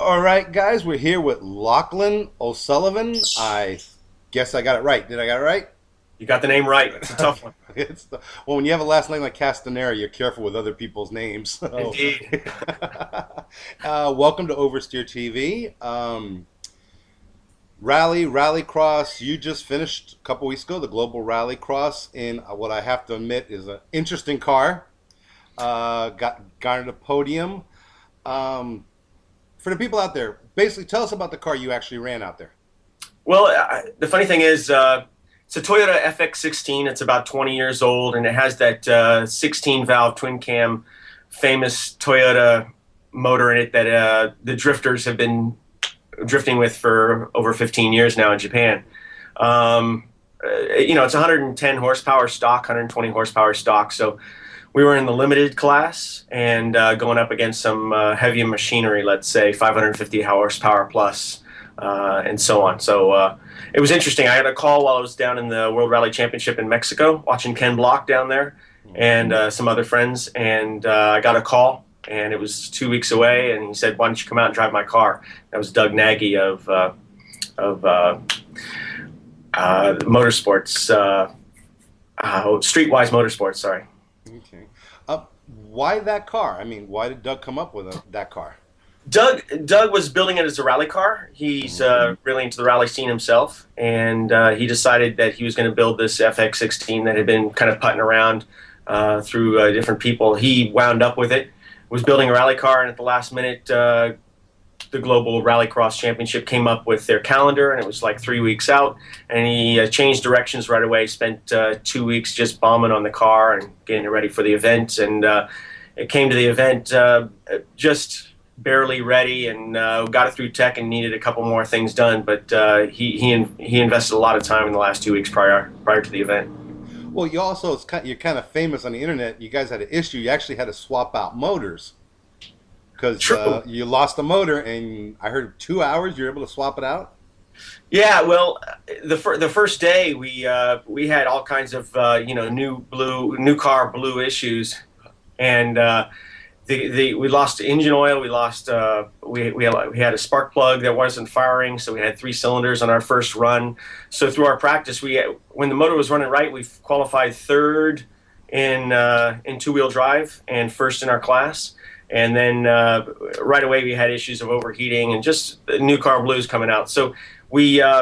All right, guys, we're here with Lauchlin O'Sullivan. I guess I got it right. Did I got it right? You got the name right. It's a tough one. Well, when you have a last name like Castanera, you're careful with other people's names. So, Indeed. welcome to Oversteer TV. Rally Cross. You just finished a couple weeks ago the Global Rally Cross in what I have to admit is an interesting car. Got garnered a podium. Um, for the people out there, basically tell us about the car you actually ran out there. Well, the funny thing is, it's a Toyota FX16. It's about 20 years old, and it has that 16-valve twin cam, famous Toyota motor in it that the drifters have been drifting with for over 15 years now in Japan. It's 110 horsepower stock, 120 horsepower stock. So we were in the limited class and going up against some heavy machinery, let's say 550 horsepower plus, and so on. So it was interesting. I had a call while I was down in the World Rally Championship in Mexico, watching Ken Block down there and some other friends. And I got a call, and it was 2 weeks away. And he said, "Why don't you come out and drive my car?" That was Doug Nagy of Motorsports, Streetwise Motorsports. Sorry. Okay. Why that car? I mean, why did Doug come up with that car? Doug was building it as a rally car. He's really into the rally scene himself, and he decided that he was going to build this FX16 that had been kind of putting around through different people. He wound up with it, was building a rally car, and at the last minute, the Global Rallycross Championship came up with their calendar, and it was like 3 weeks out, and he changed directions right away, spent 2 weeks just bombing on the car and getting it ready for the event, and it came to the event just barely ready, and got it through tech and needed a couple more things done, but he invested a lot of time in the last 2 weeks prior to the event. Well, you're kind of famous on the internet. You guys had an issue. You actually had to swap out motors because you lost the motor, and I heard 2 hours you were able to swap it out. Yeah, well, the first day we had all kinds of new car blue issues, and we lost engine oil. We lost we had a spark plug that wasn't firing, so we had 3 cylinders on our first run. So through our practice, when the motor was running right, we qualified third in two-wheel drive and first in our class. And then right away we had issues of overheating and just new car blues coming out. So we did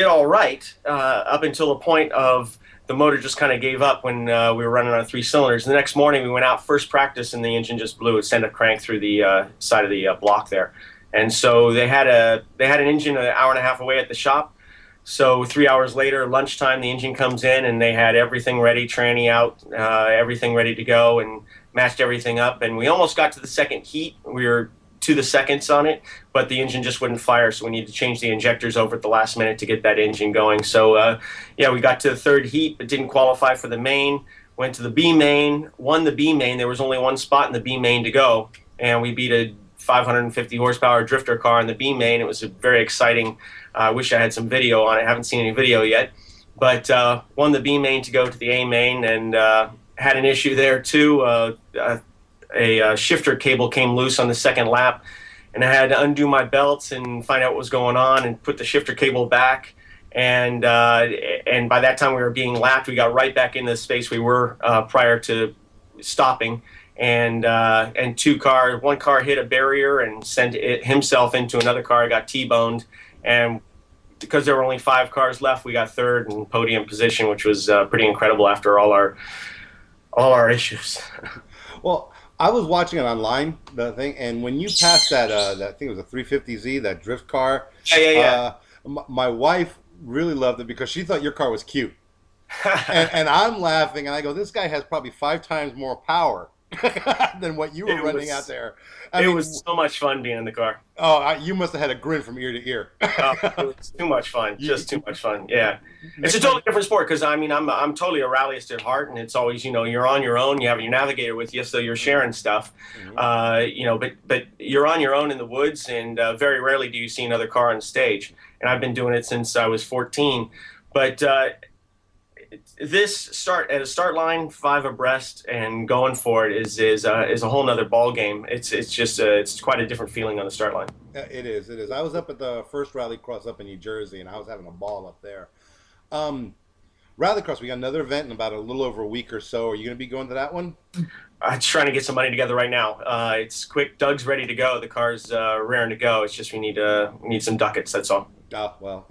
all right up until the point of the motor just kind of gave up when we were running on 3 cylinders. The next morning we went out first practice and the engine just blew. It sent a crank through the side of the block there. And so they had an engine an hour and a half away at the shop. So 3 hours later, lunchtime, the engine comes in and they had everything ready, tranny out, everything ready to go, and matched everything up. And we almost got to the second heat. We were to the seconds on it, but the engine just wouldn't fire, so we needed to change the injectors over at the last minute to get that engine going. So we got to the third heat, but didn't qualify for the main. Went to the B main, won the B main. There was only one spot in the B main to go, and we beat a 550 horsepower drifter car in the B main. It was a very exciting. I wish I had some video on it. I haven't seen any video yet, but won the B main to go to the A main, and had an issue there too. A shifter cable came loose on the second lap, and I had to undo my belts and find out what was going on and put the shifter cable back. And by that time we were being lapped. We got right back in the space we were prior to stopping. And one car hit a barrier and sent it himself into another car. Got T-boned, and because there were only 5 cars left, we got third in podium position, which was pretty incredible after all our issues. Well, I was watching it online, the thing, and when you passed that I think it was a 350Z, that drift car. Yeah. My wife really loved it because she thought your car was cute, and I'm laughing, and I go, "This guy has probably 5 times more power than what you were running out there." It was so much fun being in the car. Oh, you must have had a grin from ear to ear. It was too much fun, just too much fun. Yeah, it's a totally different sport because I'm totally a rallyist at heart, and it's always you're on your own. You have your navigator with you, so you're sharing stuff. But you're on your own in the woods, and very rarely do you see another car on stage. And I've been doing it since I was 14. But This start at a start line, five abreast, and going for it is a whole nother ball game. It's quite a different feeling on the start line. It is. It is. I was up at the first Rallycross up in New Jersey, and I was having a ball up there. Um, Rallycross, we got another event in about a little over a week or so. Are you going to be going to that one? I'm trying to get some money together right now. It's quick. Doug's ready to go. The car's raring to go. It's just we need some ducats. That's all. Oh, well,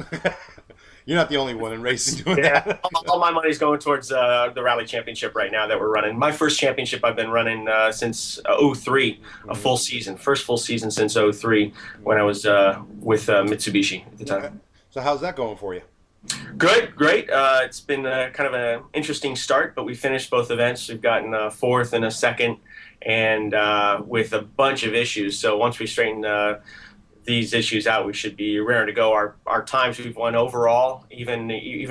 you're not the only one in racing doing Yeah, that. all my money's going towards the rally championship right now that we're running. My first championship I've been running since '03, a full season, first full season since '03 when I was with Mitsubishi at the time. So how's that going for you? Good, great. It's been kind of an interesting start, but we finished both events. We've gotten a fourth and a second, and with a bunch of issues. So once we straighten these issues out, we should be raring to go. Our times we've won overall, even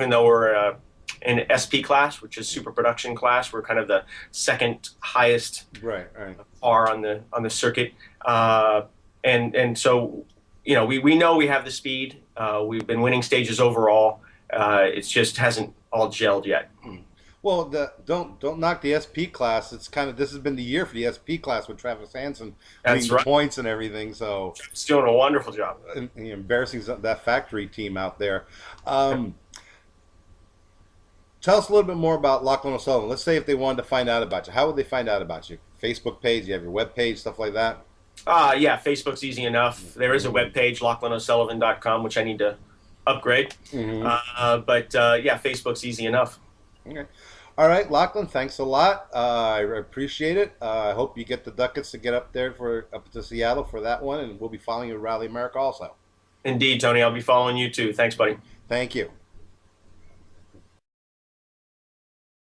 though we're in SP class, which is super production class, we're kind of the second highest Right, right. R on the circuit, and so we know we have the speed. We've been winning stages overall. It just hasn't all gelled yet. Well, don't knock the SP class. It's kind of this has been the year for the SP class with Travis Hansen winning the points and everything. So He's doing a wonderful job. and embarrassing that factory team out there. Tell us a little bit more about Lauchlin O'Sullivan. Let's say if they wanted to find out about you, how would they find out about you? Facebook page, you have your web page, stuff like that. Yeah, Facebook's easy enough. There is a web page, lauchlinosullivan.com, which I need to upgrade. But yeah, Facebook's easy enough. Okay. All right, Lauchlin, thanks a lot. I appreciate it. I hope you get the ducats to get up there up to Seattle for that one, and we'll be following you at Rally America also. Indeed, Tony. I'll be following you too. Thanks, buddy. Thank you.